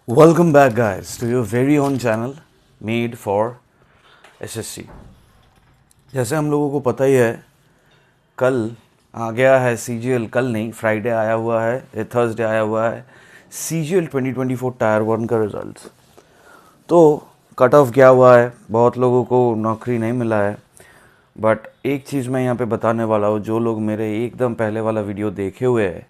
Welcome back, guys, to your very own channel made for SSC। जैसे हम लोगों को पता ही है, कल आ गया है CGL। कल नहीं, फ्राइडे आया हुआ है, थर्सडे आया हुआ है CGL 2024 टायर 1 का रिजल्ट्स। तो कट ऑफ गया हुआ है, बहुत लोगों को नौकरी नहीं मिला है। बट एक चीज़ मैं यहाँ पे बताने वाला हूँ, जो लोग मेरे एकदम पहले वाला वीडियो देखे हुए हैं,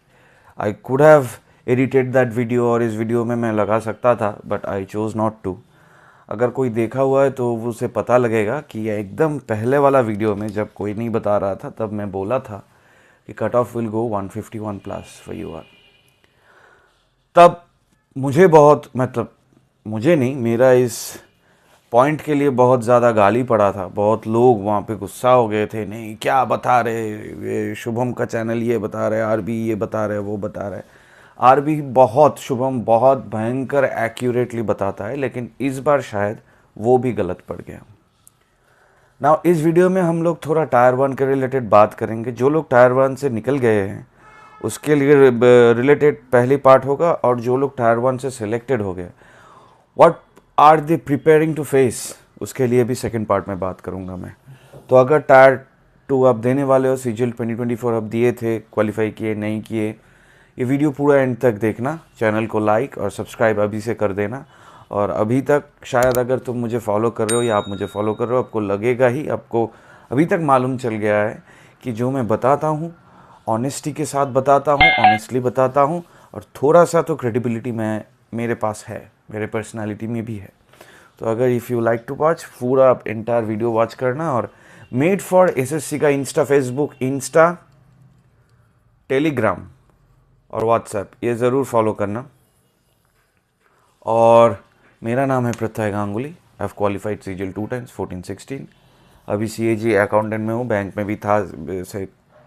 I could have edited that video और इस वीडियो में मैं लगा सकता था, but I chose not to. अगर कोई देखा हुआ है तो उसे पता लगेगा कि ये एकदम पहले वाला वीडियो में जब कोई नहीं बता रहा था, तब मैं बोला था कि cut off will go 151 plus for UR. तब मुझे बहुत, मतलब मुझे नहीं, मेरा इस पॉइंट के लिए बहुत ज़्यादा गाली पड़ा था। बहुत लोग वहाँ पे गुस्सा हो गए थे, नहीं क्या बता रहे, ये शुभम का चैनल ये बता रहे, आरबी ये बता रहे, वो बता रहे। आरबी बहुत, शुभम बहुत भयंकर एक्यूरेटली बताता है, लेकिन इस बार शायद वो भी गलत पड़ गया। ना इस वीडियो में हम लोग थोड़ा टायर 1 के रिलेटेड बात करेंगे। जो लोग टायर 1 से निकल गए हैं उसके लिए रिलेटेड पहली पार्ट होगा, और जो लोग टायर 1 से सिलेक्टेड हो गए, what are they preparing to face, उसके लिए भी सेकंड पार्ट में बात करूंगा मैं। तो अगर टायर 2 आप देने वाले हो, CGL 2024 आप दिए थे, क्वालिफाई किए नहीं किए, ये वीडियो पूरा एंड तक देखना। चैनल को लाइक और सब्सक्राइब अभी से कर देना। और अभी तक शायद अगर तुम मुझे फॉलो कर रहे हो या आप मुझे फॉलो कर रहे हो, आपको लगेगा ही, आपको अभी तक मालूम चल गया है कि जो मैं बताता हूँ ऑनेस्टी के साथ बताता हूँ, ऑनेस्टली बताता हूँ, और थोड़ा सा तो क्रेडिबिलिटी में मेरे पास है, मेरे पर्सनालिटी में भी है। तो अगर if you like to watch, पूरा एंटायर वीडियो वॉच करना। और मेड फॉर SSC का इंस्टा, फेसबुक, इंस्टा, टेलीग्राम और व्हाट्सएप ये ज़रूर फॉलो करना। और मेरा नाम है Pratyay Ganguly. I have qualified CGL 2 times 14-16। अभी CAG अकाउंटेंट में हूँ, बैंक में भी था,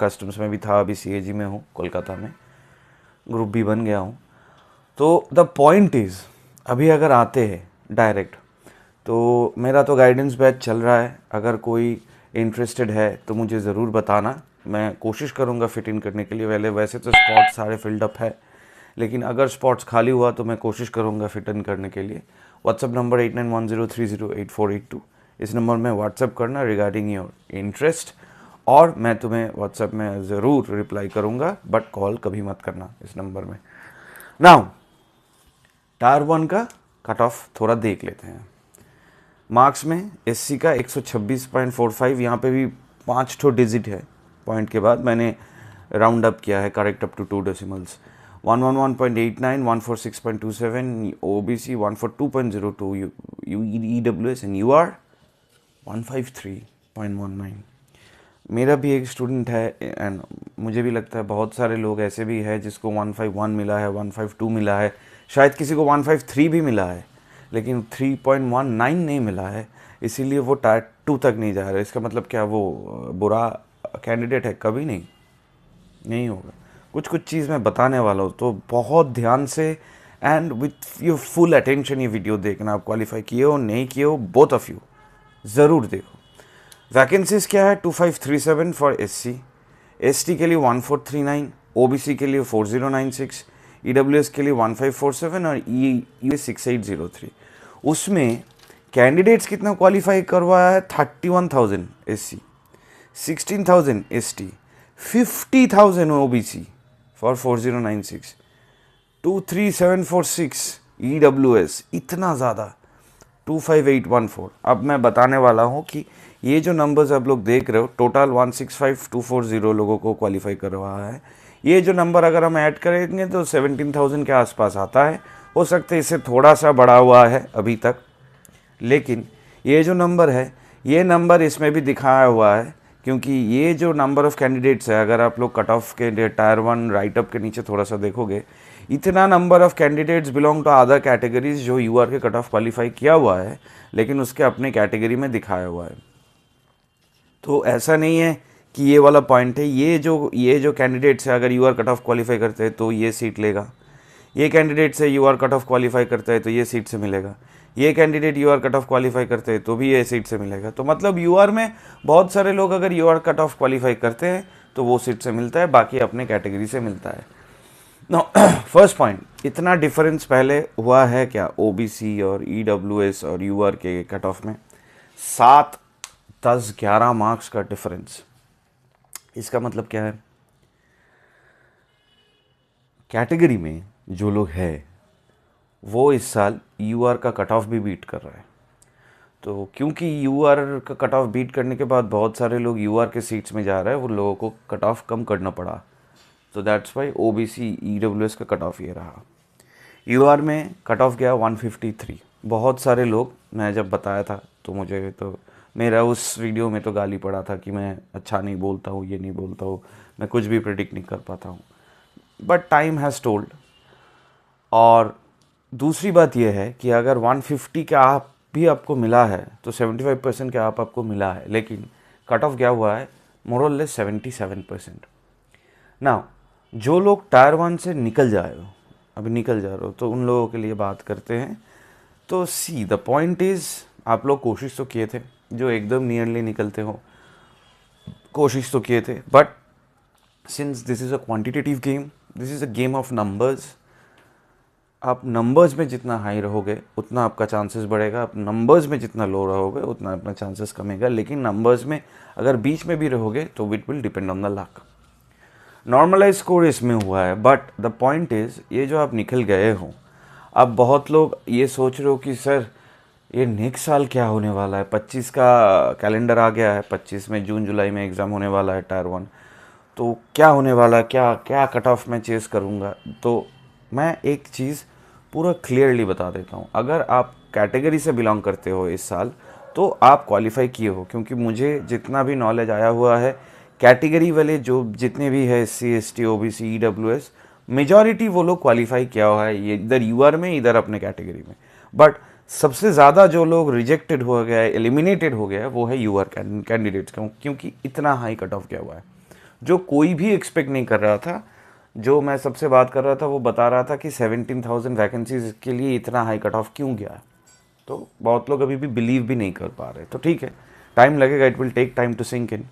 कस्टम्स में भी था, अभी CAG में हूँ कोलकाता में, ग्रुप भी बन गया हूँ। तो द पॉइंट इज़, अभी अगर आते हैं डायरेक्ट, तो मेरा तो गाइडेंस बैच चल रहा है। अगर कोई इंटरेस्टेड है तो मुझे ज़रूर बताना, मैं कोशिश करूँगा फिट इन करने के लिए। वैसे तो स्पॉट्स सारे फिल्ड अप है, लेकिन अगर स्पॉट्स खाली हुआ तो मैं कोशिश करूँगा फिट इन करने के लिए। व्हाट्सअप नंबर 8910308482, इस नंबर में व्हाट्सअप करना रिगार्डिंग योर इंटरेस्ट, और मैं तुम्हें व्हाट्सएप में ज़रूर रिप्लाई करूँगा, बट कॉल कभी मत करना इस नंबर में। नाउ टायर 1 का कट ऑफ थोड़ा देख लेते हैं। मार्क्स में SC का 126.45, यहाँ पे भी 5 ठो डिजिट है पॉइंट के बाद, मैंने राउंड अप किया है, correct up to 2 decimals. 111.89, 146.27, OBC 142.02, EWS and UR 153.19। मेरा भी एक स्टूडेंट है, एंड मुझे भी लगता है बहुत सारे लोग ऐसे भी हैं जिसको 151 मिला है, 152 मिला है, शायद किसी को 153 भी मिला है, लेकिन 3.19 नहीं मिला है, इसीलिए वो टायर 2 तक नहीं जा रहा। इसका मतलब क्या वो बुरा कैंडिडेट है? कभी नहीं होगा। कुछ कुछ चीज़ मैं बताने वाला हूँ, तो बहुत ध्यान से and with your full attention ये वीडियो देखना। आप क्वालिफाई किए हो नहीं किए हो, बोथ ऑफ यू ज़रूर देखो। वैकेंसीज क्या है? 2537 फॉर SC, ST के लिए 1439, OBC के लिए 4096, EWS के लिए 1547 और US 6803। उसमें कैंडिडेट्स कितना क्वालिफाई करवाया है? 31,000 SC, 16,000 ST, 50,000 OBC for 4096, 23746 EWS, इतना ज़्यादा 25814। अब मैं बताने वाला हूँ कि ये जो नंबर्स आप लोग देख रहे हो, टोटल 165240 लोगों को क्वालिफाई करवा है। ये जो नंबर अगर हम ऐड करेंगे तो 17,000 के आसपास आता है। हो सकता है इससे थोड़ा सा बढ़ा हुआ है अभी तक, लेकिन ये जो नंबर है, ये नंबर इसमें भी दिखाया हुआ है, क्योंकि ये जो नंबर ऑफ़ कैंडिडेट्स है, अगर आप लोग कट ऑफ के टायर 1 राइट अप के नीचे थोड़ा सा देखोगे, इतना number of candidates belong to other categories जो UR के कट ऑफ क्वालिफाई किया हुआ है, लेकिन उसके अपने कैटेगरी में दिखाया हुआ है। तो ऐसा नहीं है कि ये वाला पॉइंट है। ये जो कैंडिडेट्स है, अगर UR कट ऑफ क्वालिफाई करते हैं तो ये सीट लेगा। ये कैंडिडेट से UR कट ऑफ क्वालिफाई करता है तो ये सीट से मिलेगा। ये candidate UR cut off qualify करते हैं तो भी ये सीट से मिलेगा। तो मतलब UR में बहुत सारे लोग अगर UR कट ऑफ क्वालिफाई करते हैं तो वो सीट से मिलता है, बाकी अपने कैटेगरी से मिलता है। नो फर्स्ट पॉइंट, इतना डिफरेंस पहले हुआ है क्या ओबीसी और ईडब्ल्यूएस और यूआर के कट ऑफ में? 7, 10, 11 मार्क्स का डिफरेंस। इसका मतलब क्या है? कैटेगरी में जो लोग हैं वो इस साल यूआर का कट ऑफ भी बीट कर रहा है। तो क्योंकि यूआर का कट ऑफ बीट करने के बाद बहुत सारे लोग यूआर के सीट्स में जा रहे हैं, वो लोगों को कट ऑफ कम करना पड़ा। तो दैट्स वाई ओबीसी ईडब्ल्यूएस का कट ऑफ ये रहा। यूआर में कट ऑफ गया 153। बहुत सारे लोग, मैं जब बताया था तो मुझे तो मेरा उस वीडियो में तो गाली पड़ा था कि मैं अच्छा नहीं बोलता हूँ, ये नहीं बोलता हूँ, मैं कुछ भी प्रिडिक्ट नहीं कर पाता हूँ। But time has told. और दूसरी बात यह है कि अगर 150 का आप भी आपको मिला है तो 75% का आपको मिला है, लेकिन कट ऑफ गया हुआ है मोर और लेस 77%। ना जो लोग टायर 1 से निकल जा रहे हो, अभी निकल जा रहे हो, तो उन लोगों के लिए बात करते हैं। तो सी द पॉइंट इज़, आप लोग कोशिश तो किए थे, जो एकदम नियरली निकलते हो कोशिश तो किए थे, but since this is a quantitative game, this is a game of numbers. आप नंबर्स में जितना हाई रहोगे उतना आपका चांसेस बढ़ेगा, आप नंबर्स में जितना लो रहोगे उतना अपना चांसेस कमेगा। लेकिन नंबर्स में अगर बीच में भी रहोगे तो it will depend on the luck. Normalise score इसमें हुआ है, बट द पॉइंट इज़ ये जो आप निकल गए हो, अब बहुत लोग ये सोच रहे हो कि सर ये नेक्स्ट साल क्या होने वाला है। 25 का कैलेंडर आ गया है, 25 में जून जुलाई में एग्ज़ाम होने वाला है टायर 1, तो क्या होने वाला है, क्या क्या कट ऑफ मैं चेस करूँगा। तो मैं एक चीज़ पूरा क्लियरली बता देता हूँ, अगर आप कैटेगरी से बिलोंग करते हो इस साल तो आप क्वालिफाई किए हो, क्योंकि मुझे जितना भी नॉलेज आया हुआ है कैटेगरी वाले जो जितने भी है SC ST OBC EWS, majority वो लोग क्वालिफाई किया हुआ है, ये इधर यूआर में इधर अपने कैटेगरी में। बट सबसे ज़्यादा जो लोग रिजेक्टेड हो गया है, एलिमिनेटेड हो गया है, वो है यूआर कैंडिडेट्स, क्योंकि इतना हाई कट ऑफ किया हुआ है जो कोई भी एक्सपेक्ट नहीं कर रहा था। जो मैं सबसे बात कर रहा था वो बता रहा था कि 17,000 वैकेंसीज के लिए इतना हाई कट ऑफ क्यों गया। तो बहुत लोग अभी भी बिलीव भी नहीं कर पा रहे। तो ठीक है, टाइम लगेगा, it will take time to sink in,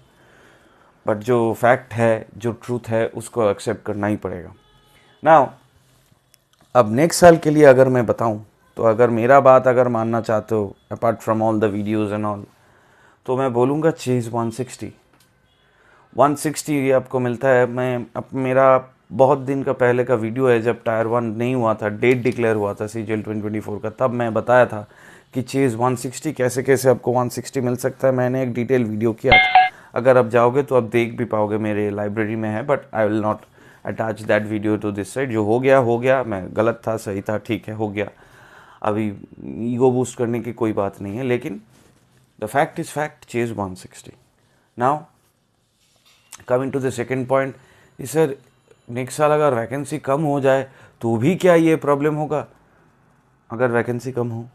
but जो फैक्ट है, जो ट्रूथ है, उसको एक्सेप्ट करना ही पड़ेगा। नाउ अब नेक्स्ट साल के लिए अगर मैं बताऊं, तो अगर मेरा बात अगर मानना चाहते हो apart from all the videos and all, तो मैं बोलूँगा चेज़ 160 ये आपको मिलता है। मैं अब मेरा बहुत दिन का पहले का वीडियो है, जब टायर 1 नहीं हुआ था, डेट डिक्लेयर हुआ था CGL 2024 का, तब मैं बताया था कि चेज़ 160 कैसे कैसे आपको 160 मिल सकता है। मैंने एक डिटेल वीडियो किया था, अगर आप जाओगे तो आप देख भी पाओगे, मेरे लाइब्रेरी में है, but I will not attach that video to this side. जो हो गया, मैं गलत था सही था, ठीक है, हो गया। अभी ईगो बूस्ट करने की कोई बात नहीं है, लेकिन the fact is fact, chase 160। Now coming to the second point, sir next साल अगर वैकेंसी कम हो जाए तो भी क्या ये प्रॉब्लम होगा? अगर वैकेंसी कम हो,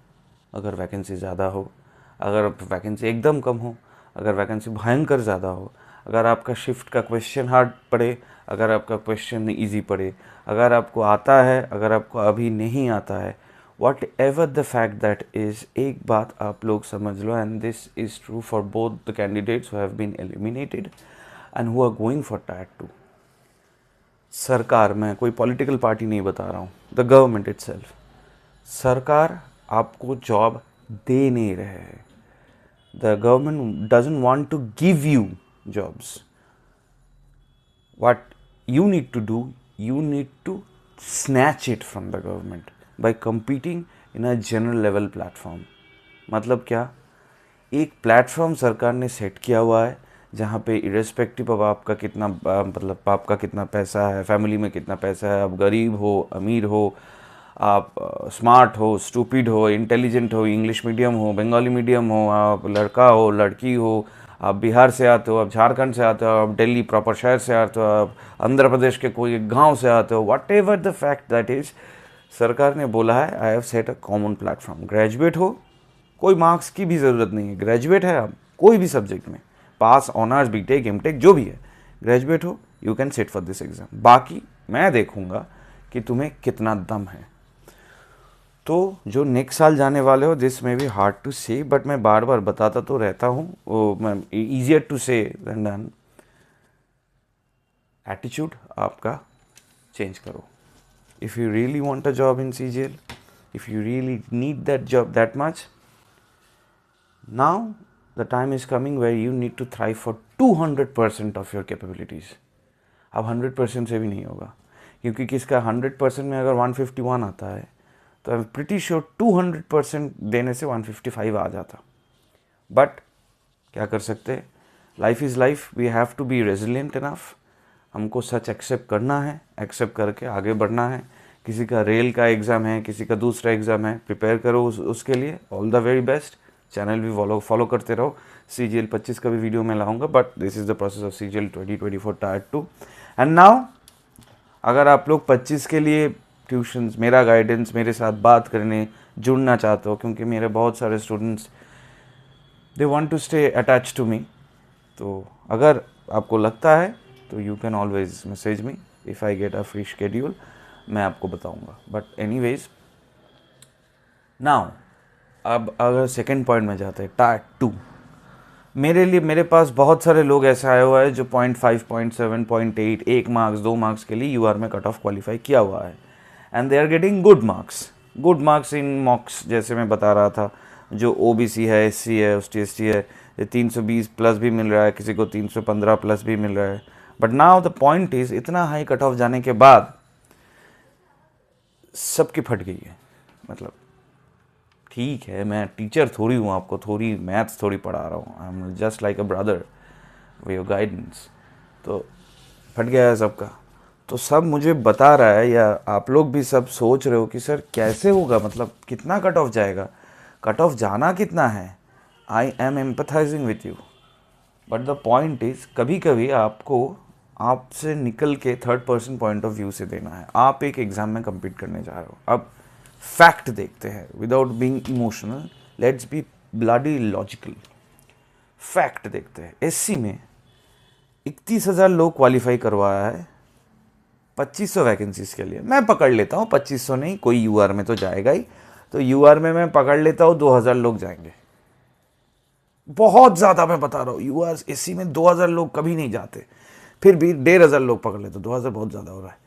अगर वैकेंसी ज़्यादा हो, अगर वैकेंसी एकदम कम हो, अगर वैकेंसी भयंकर ज़्यादा हो, अगर आपका शिफ्ट का क्वेश्चन हार्ड पड़े, अगर आपका क्वेश्चन इजी पड़े, अगर आपको आता है, अगर आपको अभी नहीं आता है, whatever the fact that is, एक बात आप लोग समझ लो, and this is true for both the candidates who have been eliminated and who are going for tier 2। सरकार, मैं कोई पॉलिटिकल पार्टी नहीं बता रहा हूँ, द गवर्नमेंट इटसेल्फ, सरकार आपको जॉब दे नहीं रहे हैं। The government doesn't want to give you jobs. What you need to do, you need to snatch it from the government by competing in a general level platform. मतलब क्या? एक platform सरकार ने सेट किया हुआ है जहाँ पे इरेस्पेक्टिव ऑफ आपका कितना मतलब आपका कितना पैसा है, फैमिली में कितना पैसा है, आप गरीब हो, अमीर हो, आप स्मार्ट हो, स्टूपिड हो, इंटेलिजेंट हो, इंग्लिश मीडियम हो, बंगाली मीडियम हो, आप लड़का हो, लड़की हो, आप बिहार से आते हो, आप झारखंड से आते हो, आप दिल्ली प्रॉपर शहर से आते हो, आप आंध्र प्रदेश के कोई गांव से आते हो, what ever the fact that is, सरकार ने बोला है I have set a common platform. Graduate हो, कोई मार्क्स की भी ज़रूरत नहीं है, ग्रेजुएट है आप कोई भी सब्जेक्ट में, पास, ऑनर्स, बीटेक, एमटेक जो भी है, ग्रेजुएट हो, you can sit for this exam. बाकी मैं देखूंगा कि तुम्हें कितना दम है। तो जो नेक्स्ट साल जाने वाले हो, दिस में भी हार्ड टू से, बट मैं बार बार बताता तो रहता हूँ, वो मैं ईजियर टू से देन एटीट्यूड आपका चेंज करो। if you really want a job in CGL, if you really need that job that much, now the time is coming where you need to thrive for 200% of your capabilities. अब 100% से भी नहीं होगा, क्योंकि किसका 100% में अगर 151 आता है तो आई एम प्रिटी श्योर 200% देने से 155 आ जाता. बट क्या कर सकते, life is life, we have to be resilient enough. हमको सच एक्सेप्ट करना है, एक्सेप्ट करके आगे बढ़ना है. किसी का रेल का एग्ज़ाम है, किसी का दूसरा एग्ज़ाम है, प्रिपेयर करो उसके लिए. All the very best. Channel भी फॉलो करते रहो. CGL 25 का भी वीडियो मैं लाऊंगा, but this is the process of CGL 2024 tyre 2. And now अगर आप लोग 25 के लिए ट्यूशन्स, मेरा गाइडेंस, मेरे साथ बात करने जुड़ना चाहते हो, क्योंकि मेरे बहुत सारे students they want to stay attach to me, तो अगर आपको लगता है तो you can always message me. If I get a free schedule मैं आपको बताऊंगा. बट एनीवेज नाउ अब अगर सेकेंड पॉइंट में जाते हैं, टायर 2. मेरे लिए, मेरे पास बहुत सारे लोग ऐसे आए हुआ है जो 0.5, 0.7, 0.8, 1 मार्क्स 2 मार्क्स के लिए UR में कट ऑफ क्वालिफाई किया हुआ है. And they are getting good marks in mocks. जैसे मैं बता रहा था, जो OBC है, SC है, ST है, 320 प्लस भी मिल रहा है, किसी को 315 प्लस भी मिल रहा है. But now the point is, इतना हाई कट ऑफ जाने के बाद सबकी फट गई है. मतलब ठीक है, मैं टीचर थोड़ी हूँ, आपको थोड़ी मैथ्स थोड़ी पढ़ा रहा हूँ. I am just like a brother way your guidance. तो फट गया है सबका. तो सब मुझे बता रहा है, या आप लोग भी सब सोच रहे हो कि सर कैसे होगा, मतलब कितना कट ऑफ जाएगा, कट ऑफ जाना कितना है. I M empathising with you. But the point is, कभी कभी आपको आपसे निकल के third person point of view से देना है. आप एक एग्ज़ाम में कम्पीट करने जा रहे हो. अब फैक्ट देखते हैं, without being emotional, let's be bloody logical. Fact देखते हैं. SC में 31,000 लोग क्वालिफाई करवाया है 2500 वैकेंसीज के लिए. मैं पकड़ लेता हूँ 2500 नहीं, कोई UR में तो जाएगा ही. तो UR में मैं पकड़ लेता हूँ 2000 लोग जाएंगे. बहुत ज़्यादा मैं बता रहा हूँ, UR SC में 2000 लोग कभी नहीं जाते. फिर भी 1500 लोग पकड़ लेते. 2000 बहुत ज़्यादा हो रहा है.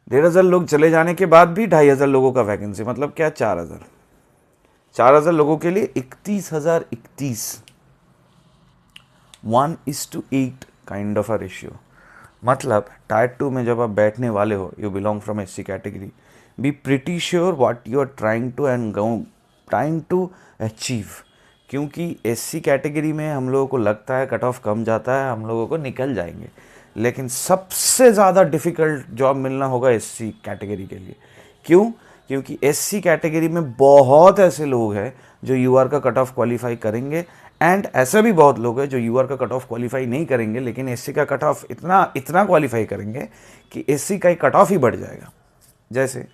1500 लोग चले जाने के बाद भी 2500 लोगों का वैकेंसी, मतलब क्या 4000 लोगों के लिए 31,031, 1:8 काइंड ऑफ अ रेशियो. मतलब टायर 2 में जब आप बैठने वाले हो, you belong from SC category, be pretty sure what you are trying to achieve. क्योंकि SC कैटेगरी में हम लोगों को लगता है कट ऑफ कम जाता है, हम लोगों को निकल जाएंगे. लेकिन सबसे ज़्यादा डिफ़िकल्ट जॉब मिलना होगा SC कैटेगरी के लिए. क्यों? क्योंकि SC कैटेगरी में बहुत ऐसे लोग हैं जो UR का कट ऑफ क्वालिफाई करेंगे, एंड ऐसे भी बहुत लोग हैं जो UR का कट ऑफ क्वालिफाई नहीं करेंगे, लेकिन SC का कट ऑफ इतना क्वालिफाई करेंगे कि SC का कट ऑफ ही बढ़ जाएगा. जैसे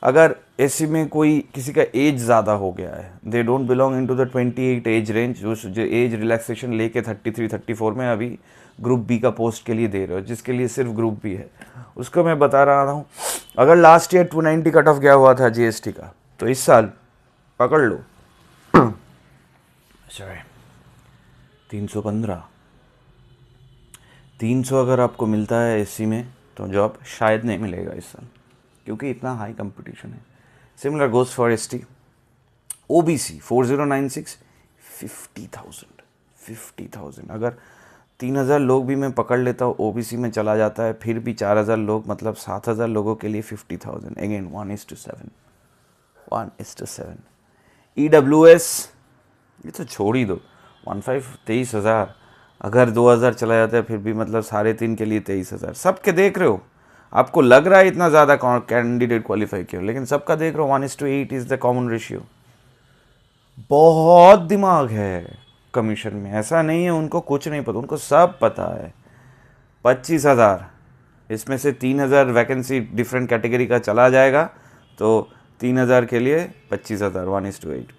अगर SC में कोई किसी का एज ज़्यादा हो गया है, they don't belong into the 28 age range, जो एज रिलैक्सेशन लेके 33, 34 में अभी ग्रुप B का पोस्ट के लिए दे रहे हो, जिसके लिए सिर्फ ग्रुप B है, उसको मैं बता रहा हूँ. अगर लास्ट ईयर 290 कट ऑफ गया हुआ था GST का, तो इस साल पकड़ लो 315. 300 अगर आपको मिलता है SC में, तो जॉब शायद नहीं मिलेगा इस साल, क्योंकि इतना हाई कंपटीशन है. Similar goes for ST. OBC 4096, 50,000. अगर 3000 लोग भी मैं पकड़ लेता हूँ, OBC में चला जाता है, फिर भी 4000 लोग, मतलब 7000 लोगों के लिए 50,000. अगेन 1:7. EWS ये तो छोड़ ही दो, 23,000. अगर 2000 चला जाता है, फिर भी मतलब 3.5 के लिए 23,000. सबके देख रहे हो, आपको लग रहा है इतना ज़्यादा कैंडिडेट क्वालिफाई किया, लेकिन सबका देख रहे हो 1:8 इज़ द कॉमन रेशियो. बहुत दिमाग है कमीशन में, ऐसा नहीं है उनको कुछ नहीं पता, उनको सब पता है. 25,000, इसमें से 3,000 वैकेंसी डिफरेंट कैटेगरी का चला जाएगा, तो 3,000 के लिए 25,000, 1:8.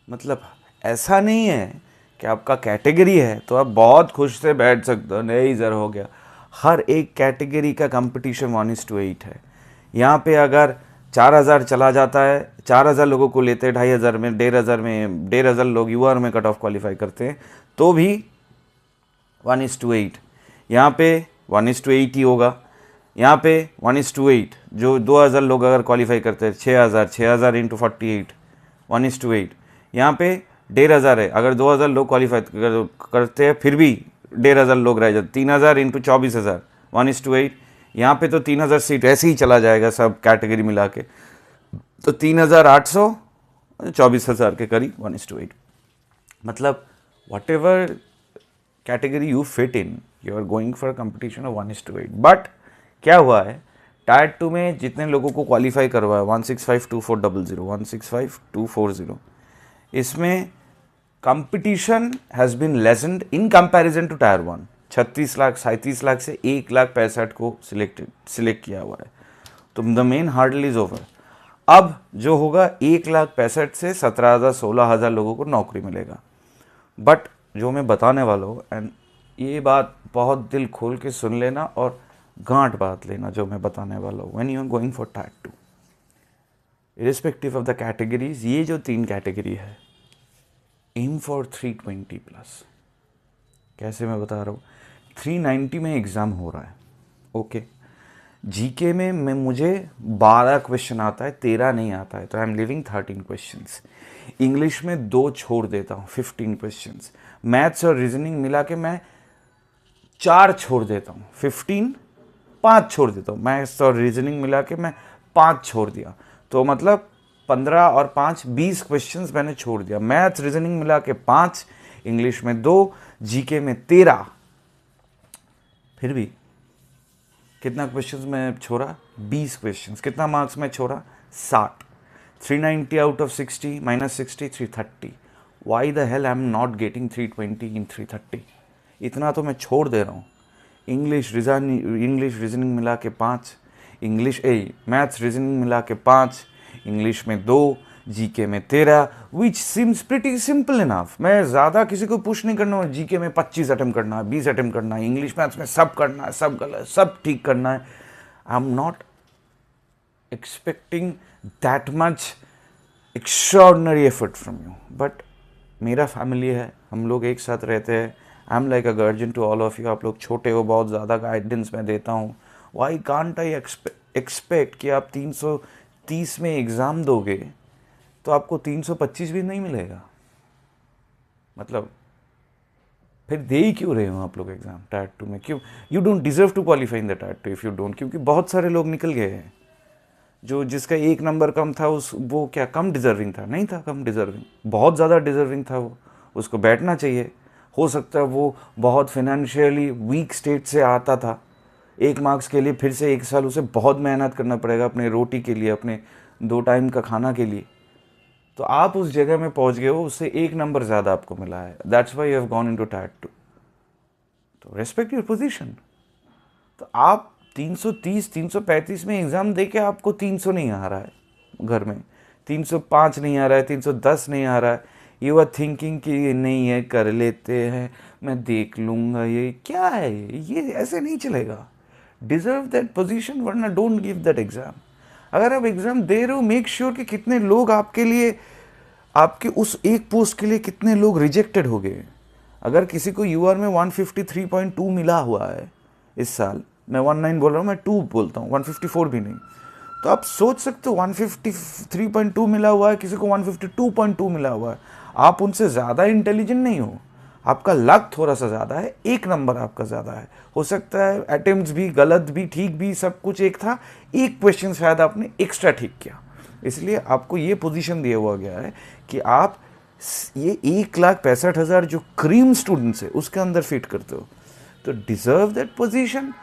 मतलब ऐसा नहीं है कि आपका कैटेगरी है तो आप बहुत खुश से बैठ सकते हो, नहीं सर हो गया. हर एक कैटेगरी का कंपटीशन 1:8 है. यहाँ पे अगर 4,000 चला जाता है, 4,000 लोगों को लेते हैं 2,500 में, 1,500 लोग UR में कट ऑफ क्वालिफाई करते हैं, तो भी 1:8. यहाँ पे 1:8 ही होगा. यहाँ पे 1:8, जो 2000 लोग अगर क्वालिफाई करते हैं 6000 इंटू 48 1:8। यहाँ पे 1500 है, अगर 2000 लोग क्वालिफाई करते हैं फिर भी 1500 लोग रह जाते, 3000 इंटू 24,000 1:8। यहाँ पे तो 3000 सीट ऐसे ही चला जाएगा सब कैटेगरी मिला के, तो 3800 24,000 के करीब 1:8। मतलब whatever category you fit in, you are going for competition of 1:8। But क्या हुआ है, टायर 2 में जितने लोगों को क्वालिफाई करवाया 1652400 1652400, इसमें competition has been lessened in comparison to tier 1। 36 lakh 37 lakh से 1,65,000 को सिलेक्ट किया हुआ है, तो the main hurdle is over. अब जो होगा 1,65,000 से 17,000-16,000 लोगों को नौकरी मिलेगा। बट जो मैं बताने वाला हूँ, एंड ये बात बहुत दिल खोल के सुन लेना और गांठ बात लेना जो मैं बताने वाला हूँ, when you are going for tier 2, irrespective of the categories, ये जो 3 कैटेगरी है, एम फॉर 320+। कैसे मैं बता रहा हूँ, 390 में एग्ज़ाम हो रहा है, ओके। जीके में मुझे 12 क्वेश्चन आता है, 13 नहीं आता है, तो I am living 13 questions. English में 2 छोड़ देता हूँ, 15 क्वेश्चंस। मैथ्स और रीजनिंग मिला के मैं 4 छोड़ देता हूँ, 15, 5 छोड़ देता हूँ। मैथ्स और रीजनिंग मिला के मैं 5 छोड़ दिया, तो मतलब 15 और 5 20 क्वेश्चंस मैंने छोड़ दिया। मैथ्स रीजनिंग मिला के 5, इंग्लिश में 2, जीके में 13। फिर भी कितना क्वेश्चंस मैं छोड़ा, 20 क्वेश्चंस। कितना मार्क्स मैं छोड़ा, 60। 390 out of 60 minus 60 330। Why the hell I am not getting 320 इन 330? इतना तो मैं छोड़ दे रहा हूँ। इंग्लिश रीजनिंग मिला के 5, मैथ्स रीजनिंग मिला के 5, इंग्लिश में 2, जीके में 13, विच सिम्स प्रिटी सिंपल इनफ। मैं ज़्यादा किसी को पुश नहीं करना है, जीके में 25 अटेम्प्ट करना है, 20 अटेम्प्ट करना है, इंग्लिश मैथ्स में सब करना है, सब गलत, सब ठीक करना है। I am not expecting that much extraordinary effort from you, but मेरा फैमिली है, हम लोग एक साथ रहते हैं। I am like a guardian to all of you. आप लोग छोटे हो, बहुत ज़्यादा गाइडेंस मैं देता हूँ। वाई कांट आई एक्सपेक्ट कि आप 330 में एग्ज़ाम दोगे तो आपको 325 भी नहीं मिलेगा? मतलब फिर दे ही क्यों रहे हो आप लोग एग्ज़ाम टायर 2 में? क्यों? You don't deserve to qualify in the tier 2 if you don't. क्योंकि बहुत सारे लोग निकल गए हैं, जो जिसका 1 नंबर कम था वो क्या कम डिजर्विंग था? नहीं था कम डिजर्विंग, बहुत ज़्यादा डिजर्विंग था वो। उसको बैठना चाहिए। हो सकता है वो बहुत फाइनेंशियली वीक स्टेट से आता था, 1 मार्क्स के लिए फिर से 1 साल उसे बहुत मेहनत करना पड़ेगा अपने रोटी के लिए, अपने 2 टाइम का खाना के लिए। तो आप उस जगह में पहुंच गए हो, उससे 1 नंबर ज़्यादा आपको मिला है। That's why you have gone into tyre 2। तो रेस्पेक्ट योर पोजीशन। तो आप 330 335 में एग्ज़ाम दे के आपको 300 नहीं आ रहा है घर में, 305 नहीं आ रहा है, 310 नहीं आ रहा है, यू आर थिंकिंग कि नहीं है कर लेते हैं, मैं देख लूँगा। ये क्या है? ये ऐसे नहीं चलेगा। डिजर्व दैट पोजीशन, वरना डोंट गिव दैट एग्ज़ाम। अगर आप एग्ज़ाम दे रहे हो, मेक श्योर कि कितने लोग आपके लिए, आपके उस एक पोस्ट के लिए कितने लोग रिजेक्टेड हो गए। अगर किसी को यूआर में 153.2 मिला हुआ है इस साल, मैं 19 बोल रहा हूँ, मैं 2 बोलता हूँ, 154 भी नहीं, तो आप सोच सकते हो 153.2 मिला हुआ है, किसी को 152.2 मिला हुआ है। आप उनसे ज़्यादा इंटेलिजेंट नहीं हो, आपका लक थोड़ा सा ज़्यादा है, 1 नंबर आपका ज़्यादा है। हो सकता है अटेम्प्ट्स भी गलत भी ठीक भी सब कुछ एक था, 1 क्वेश्चन शायद आपने एक्स्ट्रा ठीक किया, इसलिए आपको ये पोजीशन दिया हुआ गया है कि आप ये 1,65,000 जो क्रीम स्टूडेंट्स है उसके अंदर फिट करते हो। तो डिजर्व दैट पोजीशन,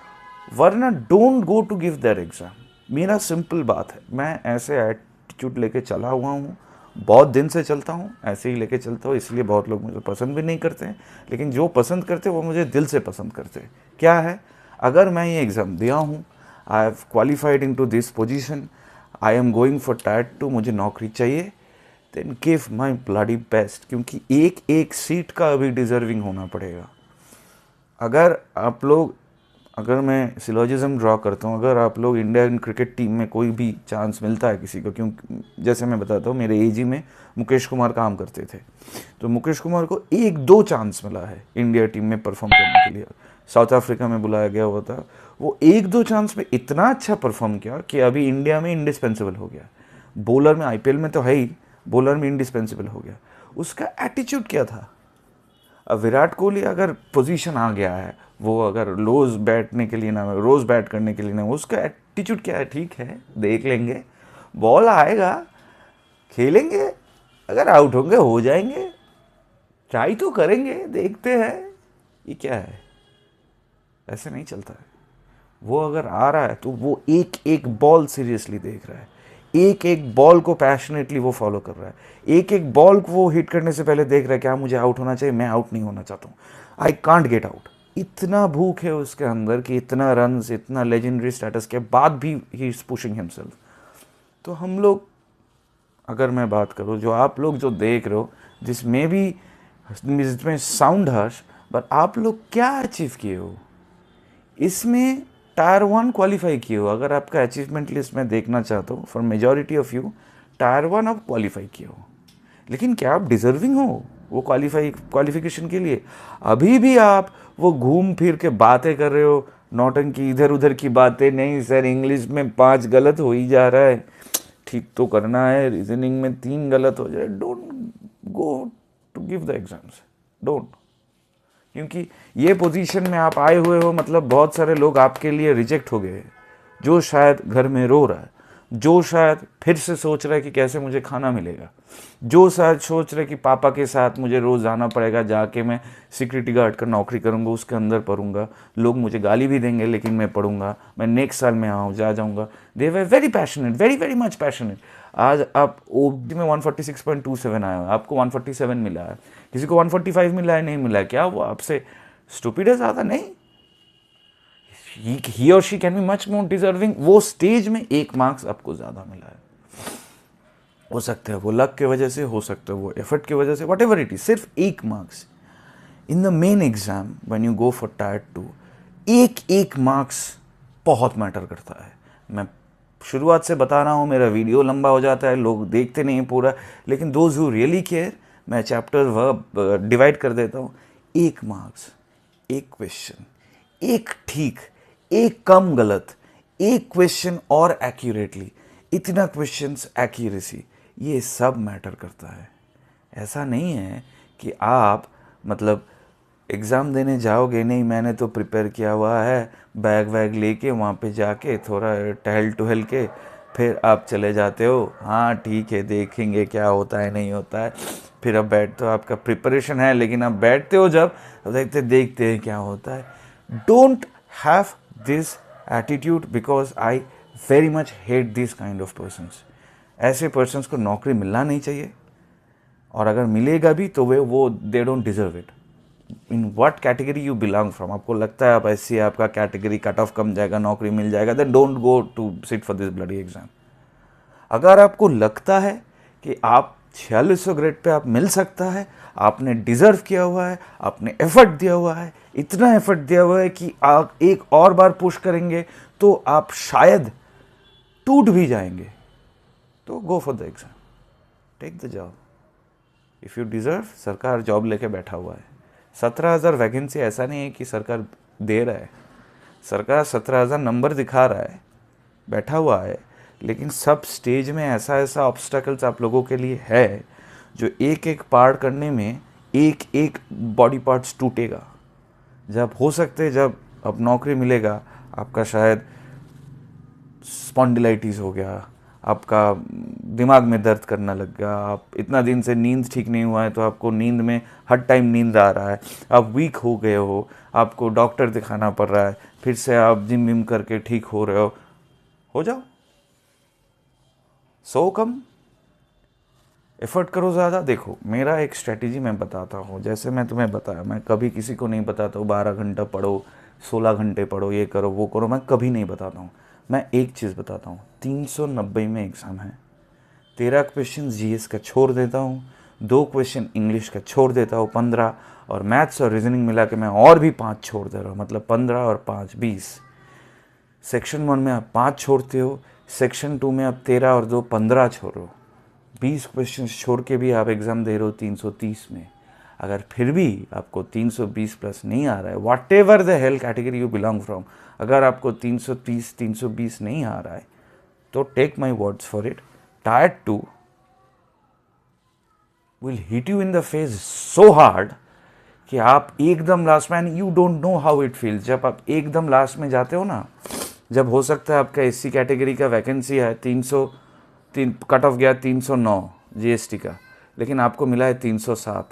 वरना don't go to give that exam. मेरा सिंपल बात है, मैं ऐसे एटीट्यूड लेके चला हुआ हूँ, बहुत दिन से चलता हूँ, ऐसे ही लेके चलता हूँ, इसलिए बहुत लोग मुझे पसंद भी नहीं करते हैं। लेकिन जो पसंद करते हैं वो मुझे दिल से पसंद करते हैं। क्या है, अगर मैं ये एग्ज़ाम दिया हूँ, I have qualified into this position, I am going for tier 2, मुझे नौकरी चाहिए, then give my bloody best. क्योंकि एक एक सीट का अभी डिजर्विंग होना पड़ेगा। अगर आप लोग, अगर मैं सिलोजिज्म ड्रॉ करता हूँ, अगर आप लोग इंडियन क्रिकेट टीम में कोई भी चांस मिलता है किसी को, क्योंकि जैसे मैं बताता हूँ, मेरे एजी में मुकेश कुमार काम करते थे, तो मुकेश कुमार को 1-2 चांस मिला है इंडिया टीम में परफॉर्म करने के लिए। साउथ अफ्रीका में बुलाया गया हुआ था, वो 1-2 चांस में इतना अच्छा परफॉर्म किया कि अभी इंडिया में इंडिस्पेंसिबल हो गया। बॉलर में आईपीएल में तो है ही, बॉलर में इंडिस्पेंसिबल हो गया। उसका एटीट्यूड क्या था? अब विराट कोहली अगर पोजीशन आ गया है, वो अगर रोज बैठने के लिए ना, रोज बैट करने के लिए ना, उसका एटीट्यूड क्या है? ठीक है, देख लेंगे, बॉल आएगा, खेलेंगे, अगर आउट होंगे हो जाएंगे, ट्राई तो करेंगे, देखते हैं। ये क्या है? ऐसे नहीं चलता है। वो अगर आ रहा है तो वो एक एक बॉल सीरियसली देख रहा है, एक एक बॉल को पैशनेटली वो फॉलो कर रहा है, एक एक बॉल को वो हिट करने से पहले देख रहा है क्या मुझे आउट होना चाहिए, मैं आउट नहीं होना चाहता हूँ, आई कांट गेट आउट। इतना भूख है उसके अंदर कि इतना रन्स, इतना लेजेंडरी स्टेटस के बाद भी ही इज पुशिंग हिमसेल्फ। तो हम लोग, अगर मैं बात करूँ, जो आप लोग जो देख रहे हो, जिसमें भी इसमें साउंड हर्ष, बट आप लोग क्या अचीव किए हो? इसमें टायर 1 क्वालिफाई किए हो। अगर आपका अचीवमेंट लिस्ट में देखना चाहता हूँ, for majority of you tyre 1 आप क्वालिफाई किए हो, लेकिन क्या आप डिजर्विंग हो वो क्वालिफिकेशन के लिए? अभी भी आप वो घूम फिर के बातें कर रहे हो, नौटंकी, इधर उधर की बातें। नहीं सर, इंग्लिश में 5 गलत हो ही जा रहा है, ठीक तो करना है, रीजनिंग में 3 गलत हो जाए, don't go to give the exams, don't. क्योंकि ये पोजीशन में आप आए हुए हो, मतलब बहुत सारे लोग आपके लिए रिजेक्ट हो गए, जो शायद घर में रो रहा है, जो शायद फिर से सोच रहा है कि कैसे मुझे खाना मिलेगा, जो शायद सोच रहे कि पापा के साथ मुझे रोज़ जाना पड़ेगा, जाके मैं सिक्योरिटी गार्ड का नौकरी करूँगा, उसके अंदर पढ़ूंगा, लोग मुझे गाली भी देंगे लेकिन मैं पढ़ूंगा, मैं नेक्स्ट साल में जाऊँगा। They were very passionate, very very much passionate. आज आप ओबी में 146.27 आया हो, आपको 147 मिला है, किसी को 145 मिला है, नहीं मिला है, क्या वो आपसे स्टूपिड है ज़्यादा? नहीं, ही और she can be much more deserving. वो स्टेज में 1 मार्क्स आपको ज़्यादा मिला है, हो सकता है वो लक की वजह से, हो सकता है वो एफर्ट की वजह से, वट एवर इट इज, सिर्फ 1 marks. In the main exam when you go for tier 2, एक एक मार्क्स बहुत मैटर करता है। मैं शुरुआत से बता रहा हूँ, मेरा वीडियो लंबा हो जाता है, लोग देखते नहीं पूरा, लेकिन दोज हु रियली केयर, मैं चैप्टर वर्ब डिवाइड कर देता हूँ। 1 मार्क्स, 1 क्वेश्चन, 1 ठीक, 1 कम गलत, 1 क्वेश्चन और एक्यूरेटली, इतना क्वेश्चंस एक्यूरेसी, ये सब मैटर करता है। ऐसा नहीं है कि आप मतलब एग्ज़ाम देने जाओगे, नहीं मैंने तो प्रिपेयर किया हुआ है, बैग वैग लेके वहाँ पे जाके थोड़ा टहल टहल के फिर आप चले जाते हो, हाँ ठीक है देखेंगे क्या होता है नहीं होता है, फिर अब बैठ तो आपका प्रिपरेशन है, लेकिन आप बैठते हो जब, देखते हैं क्या होता है। Don't have this attitude, because I very much hate this kind of persons. ऐसे पर्सनस को नौकरी मिलना नहीं चाहिए, और अगर मिलेगा भी तो वो they don't deserve it. In what category you belong from, आपको लगता है आप ऐसी, आपका कैटेगरी कट ऑफ कम जाएगा, नौकरी मिल जाएगा, then don't go to sit for this bloody exam. अगर आपको लगता है कि आप 4600 ग्रेड पे आप मिल सकता है, आपने डिजर्व किया हुआ है, आपने एफर्ट दिया हुआ है, इतना एफर्ट दिया हुआ है कि आप एक और बार पुश करेंगे तो आप शायद टूट भी जाएंगे, तो go for the exam, take the job if you deserve. सरकार जॉब लेके बैठा हुआ है, 17,000 वैकेंसी ऐसा नहीं है कि सरकार दे रहा है, सरकार 17,000 नंबर दिखा रहा है, बैठा हुआ है, लेकिन सब स्टेज में ऐसा ऐसा ऑब्स्टेकल्स आप लोगों के लिए है, जो एक एक पार करने में एक एक बॉडी पार्ट्स टूटेगा। जब हो सकते हैं, जब अब नौकरी मिलेगा, आपका शायद स्पॉन्डिलाइटिस हो गया, आपका दिमाग में दर्द करना लग गया, आप इतना दिन से नींद ठीक नहीं हुआ है तो आपको नींद में हर टाइम नींद आ रहा है, आप वीक हो गए हो, आपको डॉक्टर दिखाना पड़ रहा है, फिर से आप जिम विम करके ठीक हो रहे हो जाओ, सो कम एफर्ट करो ज़्यादा। देखो मेरा एक स्ट्रेटजी मैं बताता हूँ, जैसे मैं तुम्हें बताया, मैं कभी किसी को नहीं बताता हूँ 12 घंटा पढ़ो, 16 घंटे पढ़ो, ये करो वो करो, मैं कभी नहीं बताता हूँ। मैं एक चीज़ बताता हूँ, 390 में एग्ज़ाम है, 13 क्वेश्चन जीएस का छोड़ देता हूँ, 2 क्वेश्चन इंग्लिश का छोड़ देता हूँ, 15, और मैथ्स और रीजनिंग मिला के मैं और भी 5 छोड़ दे रहा हूँ, मतलब 15 और 5 20। सेक्शन 1 में आप 5 छोड़ते हो, सेक्शन 2 में आप 13 और 2 15 छोड़ो, 20 क्वेश्चन छोड़ के भी आप एग्ज़ाम दे रहे हो 330 में। अगर फिर भी आपको 320 प्लस नहीं आ रहा है, whatever the hell category you belong from, अगर आपको 330 320 नहीं आ रहा है तो take my words for it, tier 2 will hit you in the face so hard कि आप एकदम लास्ट में, you don't know how it feels, जब आप एकदम लास्ट में जाते हो ना, जब हो सकता है आपका एससी कैटेगरी का वैकेंसी है 303, कट ऑफ गया 309 जीएसटी का, लेकिन आपको मिला है 307,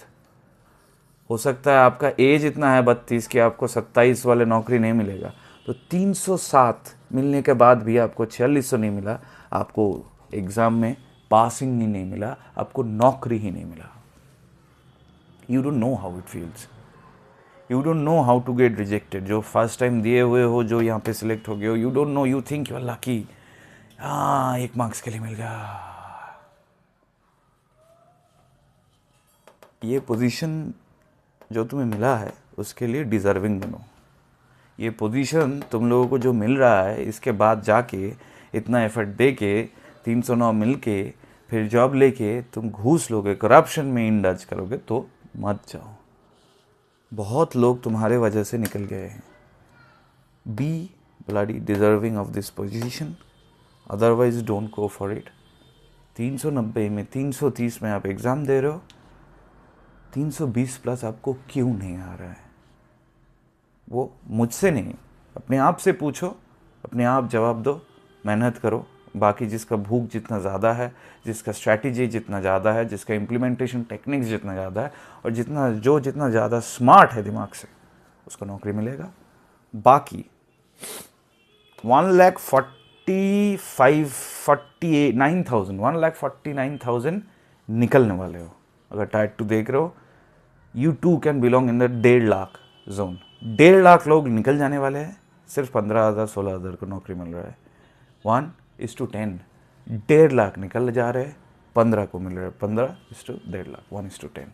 हो सकता है आपका एज इतना है 32 कि आपको 27 वाले नौकरी नहीं मिलेगा, तो 307 मिलने के बाद भी आपको 4600 नहीं मिला, आपको एग्ज़ाम में पासिंग ही नहीं मिला, आपको नौकरी ही नहीं मिला। You don't know how it feels, you don't know how to get rejected. जो फर्स्ट टाइम दिए हुए हो, जो यहाँ पे सिलेक्ट हो गए हो, you don't know, you think you are lucky, हाँ 1 मार्क्स के लिए मिल गया। ये पोजीशन जो तुम्हें मिला है उसके लिए डिज़र्विंग बनो। ये पोजीशन तुम लोगों को जो मिल रहा है, इसके बाद जाके इतना एफर्ट दे के 309 मिल के फिर जॉब लेके तुम घूस लोगे, करप्शन में इंडल्ज करोगे, तो मत जाओ। बहुत लोग तुम्हारे वजह से निकल गए हैं। Be bloody deserving of this position, otherwise don't go for it. 390 में 330 में आप एग्ज़ाम दे रहे हो, 320 प्लस आपको क्यों नहीं आ रहा है? वो मुझसे नहीं, अपने आप से पूछो, अपने आप जवाब दो, मेहनत करो। बाकी जिसका भूख जितना ज़्यादा है, जिसका स्ट्रैटेजी जितना ज़्यादा है, जिसका इम्प्लीमेंटेशन टेक्निक्स जितना ज़्यादा है, और जितना ज़्यादा स्मार्ट है दिमाग से, उसको नौकरी मिलेगा। बाकी 1,49,000 निकलने वाले हो। अगर टायर 2 देख रहे हो, you too can belong in the 1.5 lakh zone. 1.5 lakh लोग निकल जाने वाले हैं, सिर्फ 15,000 16,000 को नौकरी मिल रहा है। 1:10, 1.5 लाख निकल जा रहे हैं, 15 को मिल रहा है। 15:1.5 लाख, 1:10।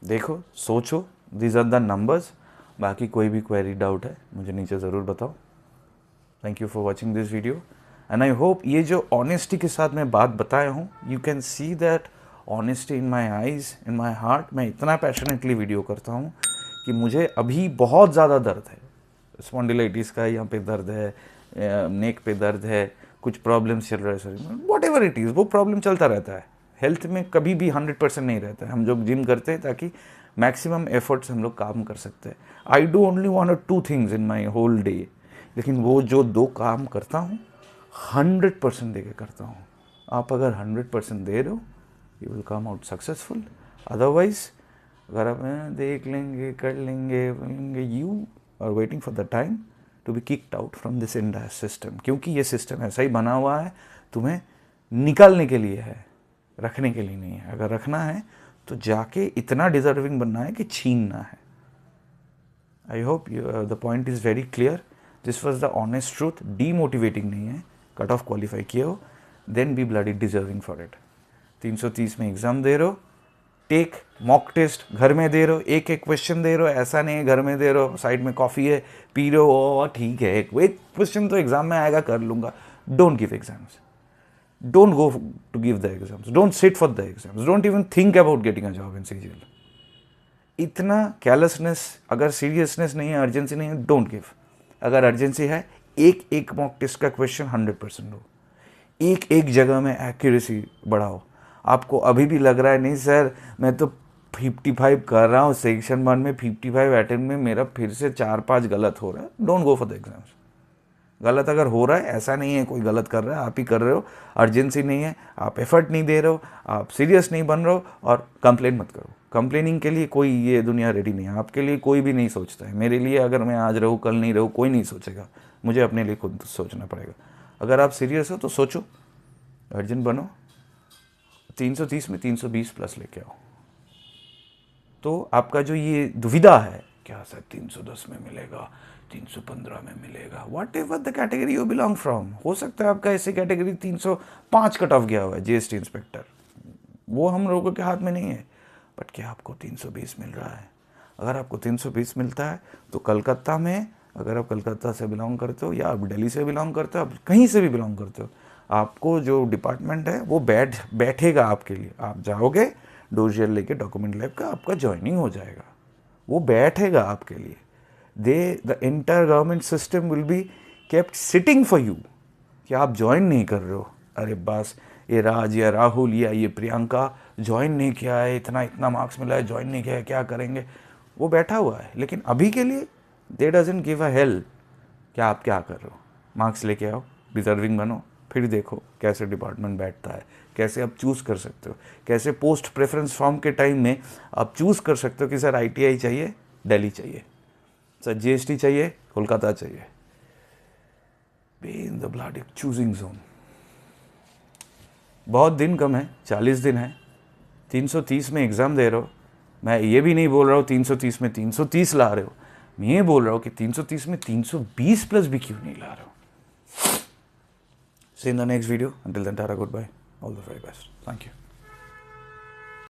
देखो, सोचो, दीज आर द नंबर्स। बाकी कोई भी क्वेरी डाउट है मुझे नीचे ज़रूर बताओ। Thank you for watching this video and I hope ये जो ऑनेस्टी के साथ मैं बात बताया हूँ, you can see that honesty in my eyes, in my heart. मैं इतना पैशनेटली वीडियो करता हूँ कि मुझे अभी बहुत ज़्यादा दर्द है, स्पॉन्डिलाइटिस का यहाँ पे दर्द है, नेक पे दर्द है, कुछ प्रॉब्लम्स चल रहा है शरीर में, वॉट एवर इट इज़, वो प्रॉब्लम चलता रहता है। हेल्थ में कभी भी 100% नहीं रहता है। हम जो जिम करते हैं ताकि मैक्सिमम एफर्ट्स हम लोग काम कर सकते हैं। I do only 1 or 2 things in my whole day, लेकिन वो जो 2 काम करता हूँ 100% दे के करता हूँ। आप अगर 100% दे रहे हो, you will come out successful. Otherwise अगर आप देख लेंगे, कर लेंगे, you are waiting for the time to be kicked out from this entire system. क्योंकि ये सिस्टम ऐसा ही बना हुआ है, तुम्हें निकालने के लिए है, रखने के लिए नहीं है। अगर रखना है तो जाके इतना डिजर्विंग बनना है कि छीनना है। I hope the point is very clear. This was the honest truth. Demotivating नहीं है। कट ऑफ क्वालिफाई किए हो, then be bloody deserving for it. 330 में एग्ज़ाम दे रहे हो, टेक मॉक टेस्ट, घर में दे रहे हो, एक एक क्वेश्चन दे रहे हो। ऐसा नहीं है घर में दे रहे हो, साइड में कॉफ़ी है, पी रहे हो, ठीक है, एक क्वेश्चन तो एग्जाम में आएगा, कर लूँगा। Don't give exams, don't go to give the exams, don't sit for the exams, don't even think about getting a job in CGL. इतना केयरलेसनेस, अगर सीरियसनेस नहीं है, अर्जेंसी नहीं है, डोंट गिव। अगर अर्जेंसी है, एक एक मॉक टेस्ट का क्वेश्चन 100% लो, एक एक जगह में एक्यूरेसी बढ़ाओ। आपको अभी भी लग रहा है नहीं सर मैं तो 55 कर रहा हूँ, सेक्शन 1 में 55 अटेम्प्ट में मेरा फिर से 4-5 गलत हो रहा है, don't go for the exams. गलत अगर हो रहा है, ऐसा नहीं है कोई गलत कर रहा है, आप ही कर रहे हो, अर्जेंसी नहीं है, आप एफर्ट नहीं दे रहे हो, आप सीरियस नहीं बन रहे हो, और कंप्लेन मत करो। कंप्लेनिंग के लिए कोई ये दुनिया रेडी नहीं है, आपके लिए कोई भी नहीं सोचता है। मेरे लिए अगर मैं आज रहूँ कल नहीं रहूँ कोई नहीं सोचेगा, मुझे अपने लिए खुद सोचना पड़ेगा। अगर आप सीरियस हो तो सोचो, अर्जेंट बनो, 330 में 320 प्लस लेके आओ। तो आपका जो ये दुविधा है, क्या सर 310 में मिलेगा, 315 में मिलेगा, what ever the category you belong from. हो सकता है आपका ऐसी कैटेगरी 305 कट ऑफ गया हुआ है, जीएसटी इंस्पेक्टर, वो हम लोगों के हाथ में नहीं है। बट क्या आपको 320 मिल रहा है? अगर आपको 320 मिलता है तो कलकत्ता में, अगर आप कलकत्ता से बिलोंग करते हो या आप दिल्ली से बिलोंग करते हो, आप कहीं से भी बिलोंग करते हो, आपको जो डिपार्टमेंट है वो बैठेगा आपके लिए। आप जाओगे, डोजियर लेके डॉक्यूमेंट लैब का आपका ज्वाइनिंग हो जाएगा, वो बैठेगा आपके लिए। The entire government system will be kept sitting for you कि आप ज्वाइन नहीं कर रहे हो, अरे बस ये राज या राहुल या ये प्रियंका ज्वाइन नहीं किया है, इतना मार्क्स मिला है, ज्वाइन नहीं किया है, क्या करेंगे, वो बैठा हुआ है। लेकिन अभी के लिए दे डजंट गिव अ हेल्प कि आप क्या कर रहे हो, मार्क्स लेके आओ, डिजर्विंग बनो, फिर देखो कैसे डिपार्टमेंट बैठता है, कैसे आप चूज़ कर सकते हो, कैसे पोस्ट प्रेफरेंस फॉर्म के टाइम में आप चूज़ कर सकते हो कि सर ITI चाहिए, दिल्ली चाहिए, सर GST चाहिए, कोलकाता चाहिए। Be in the bloody choosing zone. बहुत दिन कम है, 40 दिन है, 330 में एग्ज़ाम दे रहे हो। मैं ये भी नहीं बोल रहा हूँ 330 में 330 ला रहे हो, मैं ये बोल रहा हूँ कि 330 में 320 प्लस भी क्यों नहीं ला रहे हो। See you in the next video. Until then, Tara, goodbye. All the very best. Thank you.